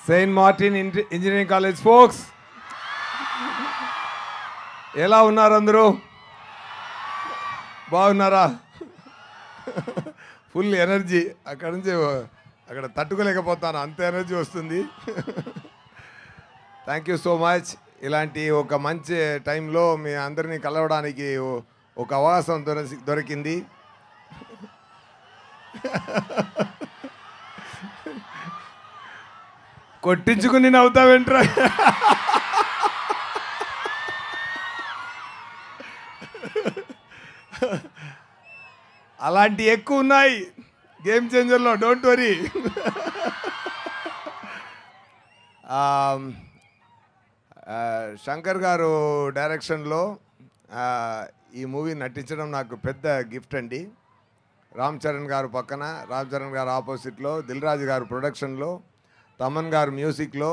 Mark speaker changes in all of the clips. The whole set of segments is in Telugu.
Speaker 1: Saint Martin engineering college folks, ఎలా ఉన్నారు అందరూ? బాగున్నారా? ఫుల్ ఎనర్జీ, అక్కడ నుంచి అక్కడ తట్టుకోలేకపోతాను, అంత ఎనర్జీ వస్తుంది. Thank you so much. ఇలాంటి ఒక మంచి టైంలో మీ అందరినీ కలవడానికి ఒక అవకాశం దొరికింది. కొట్టించుకుని నవ్వుతావేంట్రా? అలాంటి ఎక్కువ ఉన్నాయి గేమ్ చేంజర్లో, డోంట్ వరీ. శంకర్ గారు డైరెక్షన్లో ఈ మూవీ నటించడం నాకు పెద్ద గిఫ్ట్ అండి. రామ్ చరణ్ గారు పక్కన, రామ్ చరణ్ గారు ఆపోజిట్లో, దిల్ రాజు గారు ప్రొడక్షన్లో, తమన్ గారు మ్యూజిక్లో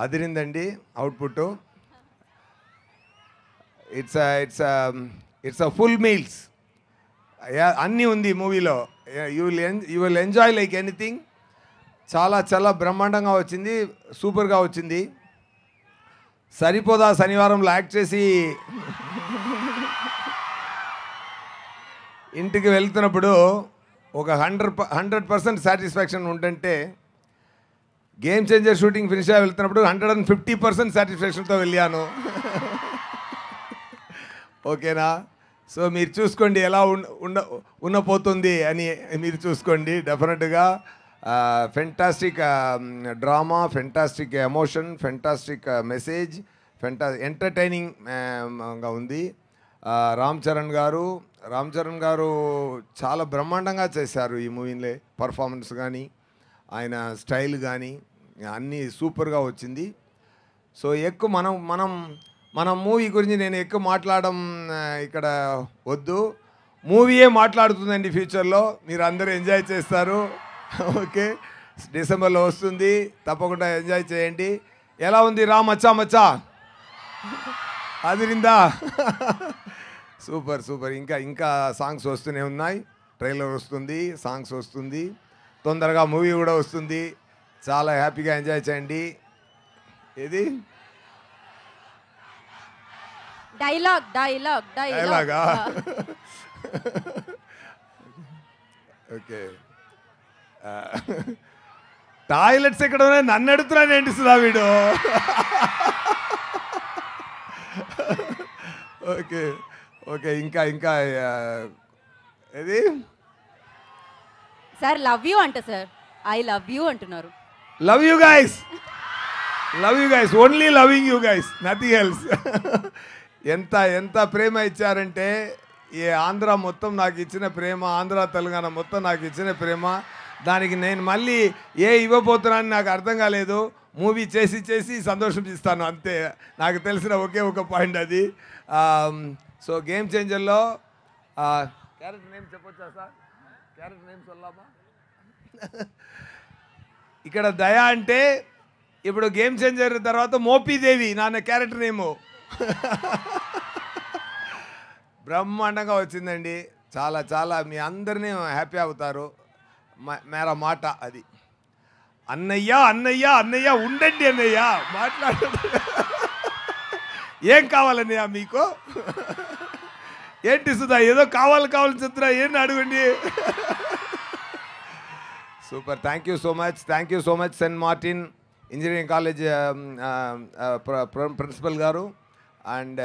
Speaker 1: అదిరిందండి output. It's a full meals, అన్నీ ఉంది మూవీలో. You will enjoy like anything. చాలా చాలా బ్రహ్మాండంగా వచ్చింది, సూపర్గా వచ్చింది. సరిపోదా శనివారంలో యాక్ట్ చేసి ఇంటికి వెళ్తున్నప్పుడు ఒక 100% సాటిస్ఫాక్షన్ ఉంటుంటే, గేమ్ చేంజర్ షూటింగ్ ఫినిష్ అయ్యి వెళ్తున్నప్పుడు 150% సాటిస్ఫాక్షన్తో వెళ్ళాను. ఓకేనా? సో మీరు చూసుకోండి ఎలా ఉండపోతుంది అని, మీరు చూసుకోండి. డెఫినెట్గా fantastic drama, fantastic emotion, fantastic message, ఎంటర్టైనింగ్గా ఉంది. రామ్ చరణ్ గారు చాలా బ్రహ్మాండంగా చేశారు ఈ మూవీలో. పర్ఫార్మెన్స్ కానీ, ఆయన స్టైల్ కానీ అన్నీ సూపర్గా వచ్చింది. సో ఎక్కువ మనం మూవీ గురించి నేను ఎక్కువ మాట్లాడడం ఇక్కడ వద్దు. మూవీయే మాట్లాడుతుందండి ఫ్యూచర్లో, మీరు అందరూ ఎంజాయ్ చేస్తారు. ఓకే, డిసెంబర్లో వస్తుంది, తప్పకుండా ఎంజాయ్ చేయండి. ఎలా ఉంది రా మచ్చా మచ్చా? అదిరిందా? Super super. ఇంకా సాంగ్స్ వస్తూనే ఉన్నాయి, ట్రైలర్ వస్తుంది, సాంగ్స్ వస్తుంది, తొందరగా మూవీ కూడా వస్తుంది. చాలా హ్యాపీగా ఎంజాయ్ చేయండి. ఇది డైలాగా? ఓకే. టాయిలెట్స్ ఎక్కడ ఉన్నాయి? నన్ను అడుగుతున్నాను ఏంటి సుధా వీడు? Okay okay. ఇంకా ఇది
Speaker 2: సార్ లవ్ యూ అంట సార్. ఐ లవ్ యూ అంటున్నారు.
Speaker 1: Love you guys, only loving you guys, nothing else. ఎంత ప్రేమ ఇచ్చారంటే, ఈ ఆంధ్ర మొత్తం నాకు ఇచ్చిన ప్రేమ, ఆంధ్ర తెలంగాణ మొత్తం నాకు ఇచ్చిన ప్రేమ, దానికి నేను మళ్ళీ ఇవ్వబోతున్నానని నాకు అర్థం కాలేదు. మూవీ చేసి సంతోషం ఇస్తాను, అంతే. నాకు తెలిసిన ఒకే ఒక పాయింట్ అది. సో గేమ్ చేంజర్లో క్యారెక్టర్ నేమ్ చెప్పొచ్చా సార్? క్యారెక్టర్ నేమ్ సొల్లామా? ఇక్కడ దయా అంటే, ఇప్పుడు గేమ్ చేంజర్ తర్వాత మోపీదేవి నాన్న క్యారెక్టర్ నేము. బ్రహ్మాండంగా వచ్చిందండి. చాలా చాలా మీ అందరినీ హ్యాపీ అవుతారు. మేరా మాట అది. అన్నయ్య ఉండండి అన్నయ్య, మాట్లాడండి. ఏం కావాలన్నయ్య మీకు? ఏంటి సుధా ఏదో కావాలని చెప్తున్నా, ఏంటి అడగండి. Super. Thank you so much saint Martin engineering college principal గారు అండ్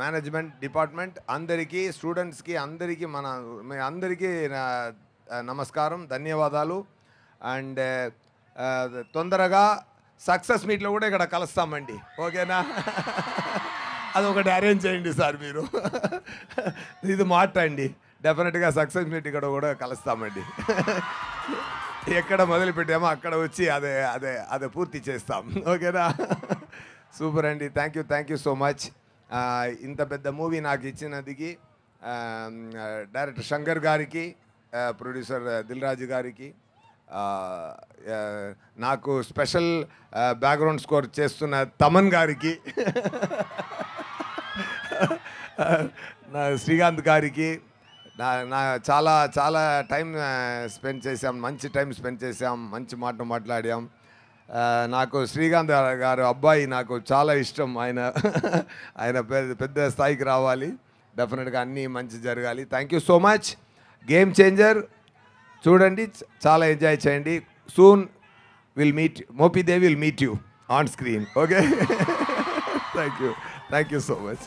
Speaker 1: మేనేజ్మెంట్ డిపార్ట్మెంట్ అందరికీ, స్టూడెంట్స్కి అందరికీ, మీ అందరికీ నమస్కారం, ధన్యవాదాలు. అండ్ తొందరగా సక్సెస్ మీట్లో కూడా ఇక్కడ కలుస్తామండి, ఓకేనా? అదొకటి అరేంజ్ చేయండి సార్ మీరు. ఇది మాట్లాడండి, డెఫినెట్గా సక్సెస్ మీట్ ఇక్కడ కూడా కలుస్తామండి. ఎక్కడ మొదలుపెట్టామో అక్కడ వచ్చి అదే పూర్తి చేస్తాం, ఓకేనా? సూపర్ అండి. Thank you so much. ఇంత పెద్ద మూవీ నాకు ఇచ్చినందుకు డైరెక్టర్ శంకర్ గారికి, ప్రొడ్యూసర్ దిల్ రాజు గారికి, నాకు స్పెషల్ బ్యాక్గ్రౌండ్ స్కోర్ చేస్తున్న తమన్ గారికి, శ్రీకాంత్ గారికి, నా చాలా టైం స్పెండ్ చేసాం, మంచి టైం స్పెండ్ చేసాం, మంచి మాట్లాడాం. నాకు శ్రీకాంత్ గారు అబ్బాయి నాకు చాలా ఇష్టం. ఆయన పెద్ద స్థాయికి రావాలి, డెఫినెట్గా అన్నీ మంచి జరగాలి. Thank you so much. Game changer చూడండి, చాలా ఎంజాయ్ చేయండి. Soon will meet, Mopidevi will meet you on screen. Okay, thank you so much.